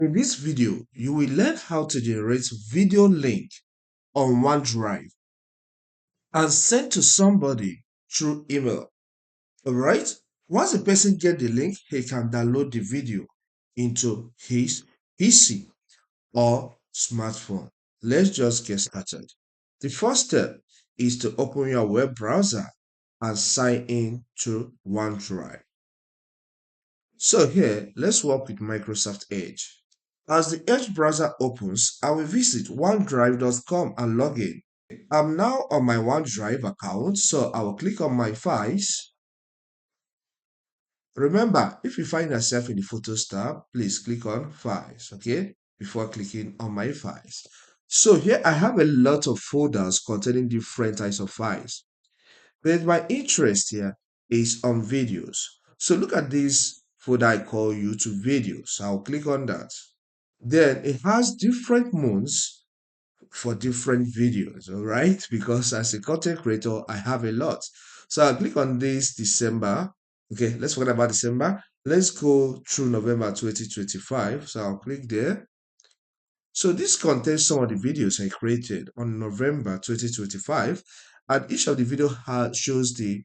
In this video, you will learn how to generate video link on OneDrive and send to somebody through email. Alright? Once the person get the link, he can download the video into his PC or smartphone. Let's just get started. The first step is to open your web browser and sign in to OneDrive. So here, let's work with Microsoft Edge. As the Edge browser opens, I will visit OneDrive.com and log in. I'm now on my OneDrive account, so I will click on my files. Remember, if you find yourself in the Photos tab, please click on Files, okay, before clicking on my files. So here I have a lot of folders containing different types of files. But my interest here is on videos. So look at this folder I call YouTube videos. I'll click on that. Then it has different modes for different videos, all right? Because as a content creator, I have a lot. So I'll click on this December. Okay, let's forget about December. Let's go through November 2025. So I'll click there. So this contains some of the videos I created on November 2025, and each of the video shows the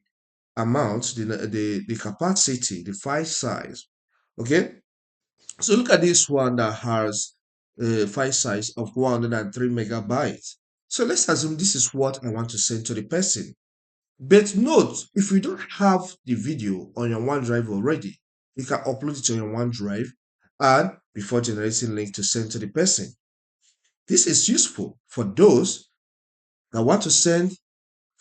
amount, the capacity, the file size. Okay, so look at this one that has a file size of 103 megabytes. So let's assume this is what I want to send to the person. But note, if you don't have the video on your OneDrive already, you can upload it on your OneDrive and before generating link to send to the person. This is useful for those that want to send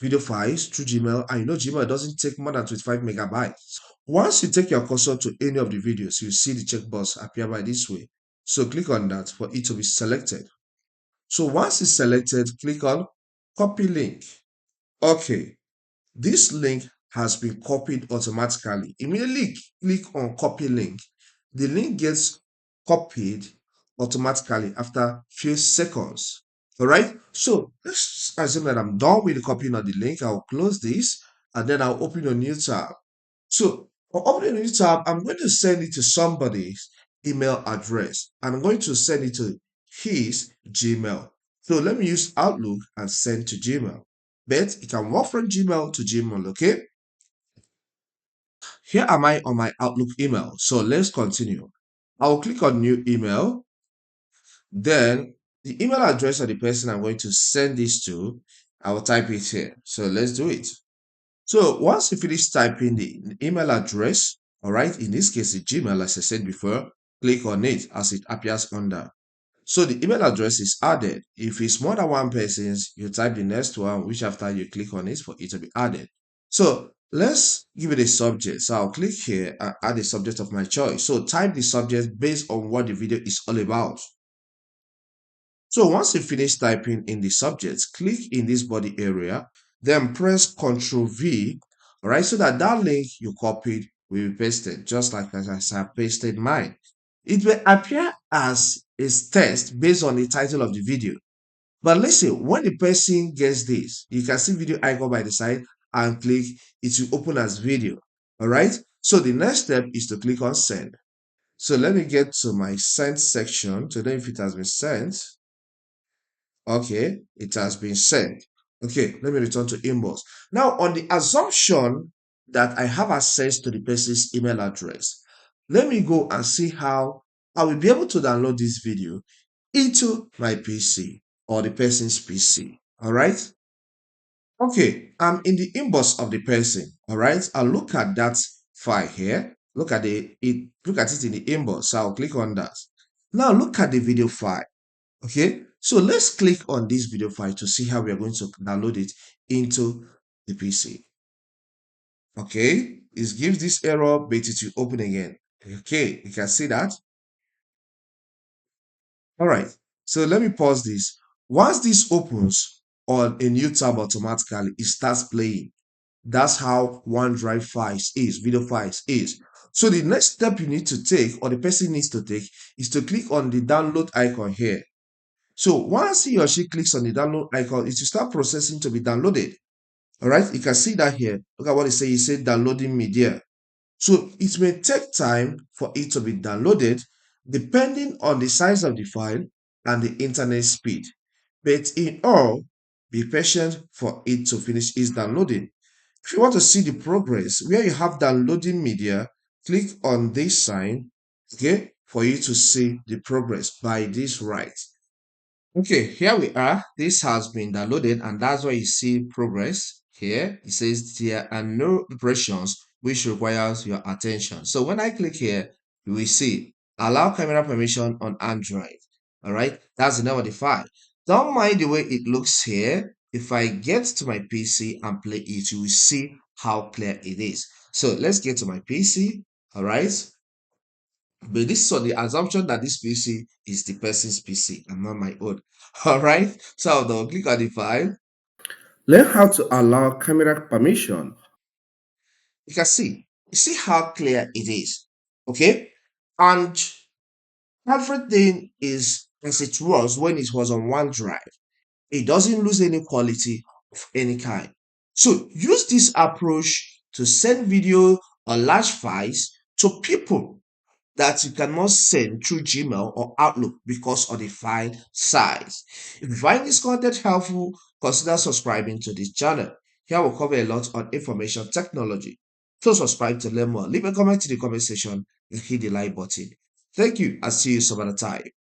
video files through Gmail, and you know Gmail doesn't take more than 25 megabytes. Once you take your cursor to any of the videos, you see the checkbox appear by this way. So click on that for it to be selected. So once it's selected, click on copy link. Okay, this link has been copied automatically. Immediately click on copy link. The link gets copied automatically after few seconds. All right, so let's assume that I'm done with the copying of the link. I'll close this and then I'll open a new tab. So for opening a new tab, I'm going to send it to somebody's email address and I'm going to send it to his Gmail. So let me use Outlook and send to Gmail. But it can work from Gmail to Gmail, okay? Here am I on my Outlook email. So let's continue. I will click on new email. Then the email address of the person I'm going to send this to, I will type it here. So let's do it. So once you finish typing the email address, all right, in this case, the Gmail, as I said before, click on it as it appears under. So the email address is added. If it's more than one person's, you type the next one, which after you click on it for it to be added. So let's give it a subject. So I'll click here and add a subject of my choice. So type the subject based on what the video is all about. So once you finish typing in the subject, click in this body area, then press Ctrl V, all right, so that that link you copied will be pasted, just like as I have pasted mine. It will appear as a text based on the title of the video. But listen, when the person gets this, you can see video icon by the side and click, it will open as video, all right? So the next step is to click on send. So let me get to my sent section to know if it has been sent. Okay, it has been sent. Okay, let me return to inbox. Now, on the assumption that I have access to the person's email address, let me go and see how I will be able to download this video into my PC or the person's PC. All right. Okay, I'm in the inbox of the person. All right, I'll look at that file here. Look at look at it in the inbox. So I'll click on that. Now look at the video file. Okay, so let's click on this video file to see how we are going to download it into the PC. Okay, it gives this error, but it will open again. Okay, you can see that. All right, so let me pause this. Once this opens on a new tab automatically, it starts playing. That's how OneDrive files is, video files is. So the next step you need to take, or the person needs to take, is to click on the download icon here. So once he or she clicks on the download icon, it will start processing to be downloaded. All right, you can see that here. Look at what it says. It said downloading media. So it may take time for it to be downloaded, depending on the size of the file and the internet speed. But in all, be patient for it to finish its downloading. If you want to see the progress where you have downloading media, click on this sign, okay, for you to see the progress by this right. Okay, here we are. This has been downloaded, and that's why you see progress here. It says there are no operations which requires your attention. So when I click here, you will see allow camera permission on Android. All right, that's the name of the file. Don't mind the way it looks here. If I get to my PC and play it, you will see how clear it is. So let's get to my PC. All right. But this is on the assumption that this PC is the person's PC and not my own. All right. So I'll double click on the file. Learn how to allow camera permission. You can see, you see how clear it is. Okay. And everything is as it was when it was on OneDrive. It doesn't lose any quality of any kind. So use this approach to send video or large files to people that you cannot send through Gmail or Outlook because of the file size. If you find this content helpful, consider subscribing to this channel. Here we'll cover a lot on information technology. So subscribe to learn more. Leave a comment in the comment section and hit the like button. Thank you and see you some other time.